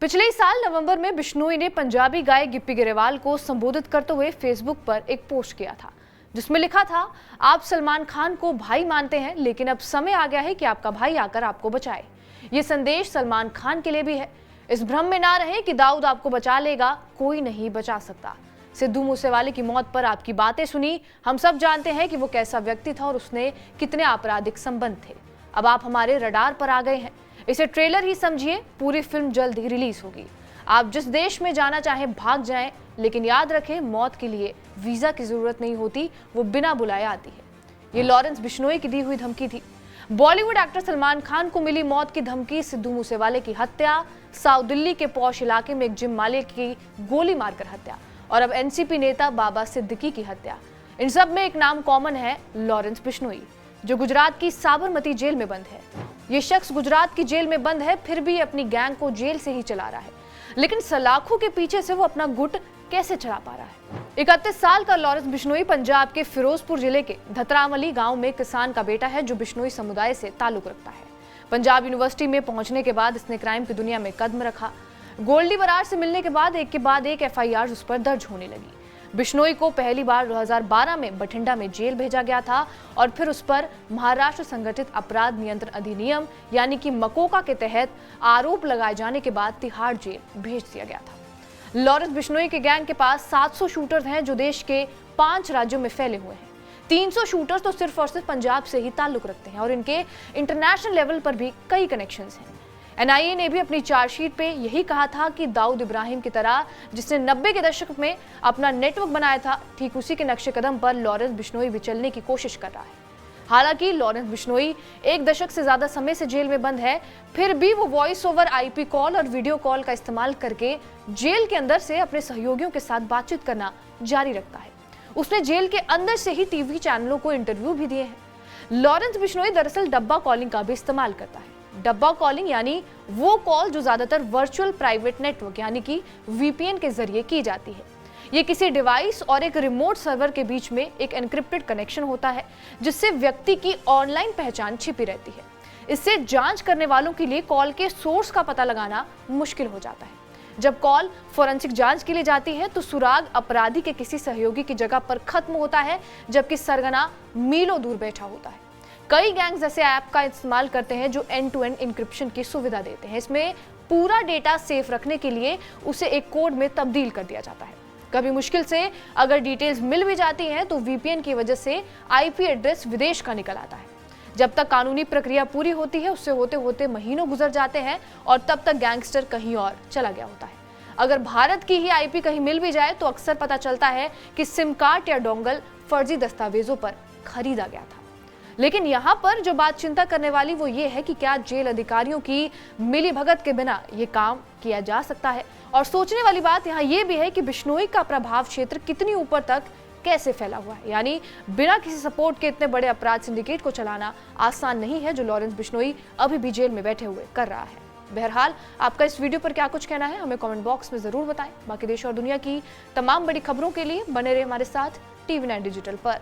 पिछले साल नवंबर में बिश्नोई ने पंजाबी गायक गिप्पी गरेवाल को संबोधित करते हुए फेसबुक पर एक पोस्ट किया था, जिसमें लिखा था, आप सलमान खान को भाई मानते हैं, लेकिन अब समय आ गया है कि आपका भाई आकर आपको बचाए। ये संदेश सलमान खान के लिए भी है। इस भ्रम में ना रहे कि दाऊद आपको बचा लेगा, कोई नहीं बचा सकता। सिद्धू मूसेवाले की मौत पर आपकी बातें सुनी, हम सब जानते हैं कि वो कैसा व्यक्ति था और उसने कितने आपराधिक संबंध थे। अब आप हमारे रडार पर आ गए हैं। इसे ट्रेलर ही समझिए, पूरी फिल्म जल्द ही रिलीज होगी। आप जिस देश में जाना चाहें भाग जाएं, लेकिन याद रखें, मौत के लिए वीजा की जरूरत नहीं होती, वो बिना बुलाए आती है। ये लॉरेंस बिश्नोई की दी हुई धमकी थी। बॉलीवुड एक्टर सलमान खान को मिली मौत की धमकी, सिद्धू मूसेवाले की हत्या, साउथ दिल्ली के पॉश इलाके में एक जिम मालिक की गोली मारकर हत्या और अब एनसीपी नेता बाबा सिद्दीकी की हत्या। इन सब में एक नाम कॉमन है, लॉरेंस बिश्नोई, जो गुजरात की साबरमती जेल में बंद है। ये शख्स गुजरात की जेल में बंद है, फिर भी अपनी गैंग को जेल से ही चला रहा है। लेकिन सलाखों के पीछे से वो अपना गुट कैसे चला पा रहा है? 31 साल का लॉरेंस बिश्नोई पंजाब के फिरोजपुर जिले के धतरावली गांव में किसान का बेटा है, जो बिश्नोई समुदाय से ताल्लुक रखता है। पंजाब यूनिवर्सिटी में पहुंचने के बाद इसने क्राइम की दुनिया में कदम रखा। गोल्डी बरार से मिलने के बाद एक FIR उस पर दर्ज होने लगी। बिश्नोई को पहली बार 2012 में बठिंडा में जेल भेजा गया था और फिर उस पर महाराष्ट्र संगठित अपराध नियंत्रण अधिनियम यानी कि मकोका के तहत आरोप लगाए जाने के बाद तिहाड़ जेल भेज दिया गया था। लॉरेंस बिश्नोई के गैंग के पास 700 शूटर हैं, जो देश के 5 राज्यों में फैले हुए हैं। 300 शूटर्स तो सिर्फ और सिर्फ पंजाब से ही ताल्लुक रखते हैं और इनके इंटरनेशनल लेवल पर भी कई कनेक्शंस हैं। NIA ने भी अपनी चार्जशीट पे यही कहा था कि दाऊद इब्राहिम की तरह जिसने 90 के दशक में अपना नेटवर्क बनाया था, ठीक उसी के नक्शे कदम पर लॉरेंस बिश्नोई भी चलने की कोशिश कर रहा है। हालांकि लॉरेंस बिश्नोई 1 दशक से ज्यादा समय से जेल में बंद है, फिर भी वो वॉइस ओवर IP कॉल और वीडियो कॉल का इस्तेमाल करके जेल के अंदर से अपने सहयोगियों के साथ बातचीत करना जारी रखता है। उसने जेल के अंदर से ही TV चैनलों को इंटरव्यू भी दिए हैं। लॉरेंस बिश्नोई दरअसल डब्बा कॉलिंग का भी इस्तेमाल करता है। डब्बा कॉलिंग यानी वो कॉल जो ज्यादातर वर्चुअल प्राइवेट नेटवर्क यानी कि VPN के जरिए की जाती है। ये किसी डिवाइस और एक रिमोट सर्वर के बीच में एक एन्क्रिप्टेड कनेक्शन होता है, जिससे व्यक्ति की ऑनलाइन पहचान छिपी रहती है। इससे जांच करने वालों के लिए कॉल के सोर्स का पता लगाना मुश्किल हो जाता है। जब कॉल फोरेंसिक जांच के लिए जाती है तो सुराग अपराधी के किसी सहयोगी की जगह पर खत्म होता है, जबकि सरगना मीलों दूर बैठा होता है। कई गैंग्स ऐसे ऐप का इस्तेमाल करते हैं जो एंड टू एंड इंक्रिप्शन की सुविधा देते हैं। इसमें पूरा डेटा सेफ रखने के लिए उसे एक कोड में तब्दील कर दिया जाता है। कभी मुश्किल से अगर डिटेल्स मिल भी जाती हैं तो VPN की वजह से IP एड्रेस विदेश का निकल आता है। जब तक कानूनी प्रक्रिया पूरी होती है, उससे होते होते महीनों गुजर जाते हैं और तब तक गैंगस्टर कहीं और चला गया होता है। अगर भारत की ही IP कहीं मिल भी जाए तो अक्सर पता चलता है कि सिम कार्ड या डोंगल फर्जी दस्तावेजों पर खरीदा गया था। लेकिन यहाँ पर जो बात चिंता करने वाली वो ये है कि क्या जेल अधिकारियों की मिलीभगत के बिना ये काम किया जा सकता है। और सोचने वाली बात यहाँ ये भी है कि बिश्नोई का प्रभाव क्षेत्र कितनी ऊपर तक कैसे फैला हुआ है। यानी बिना किसी सपोर्ट के इतने बड़े अपराध सिंडिकेट को चलाना आसान नहीं है, जो लॉरेंस बिश्नोई अभी भी जेल में बैठे हुए कर रहा है। बहरहाल, आपका इस वीडियो पर क्या कुछ कहना है, हमें कमेंट बॉक्स में जरूर बताएं। बाकी देश और दुनिया की तमाम बड़ी खबरों के लिए बने रहे हमारे साथ TV9 डिजिटल पर।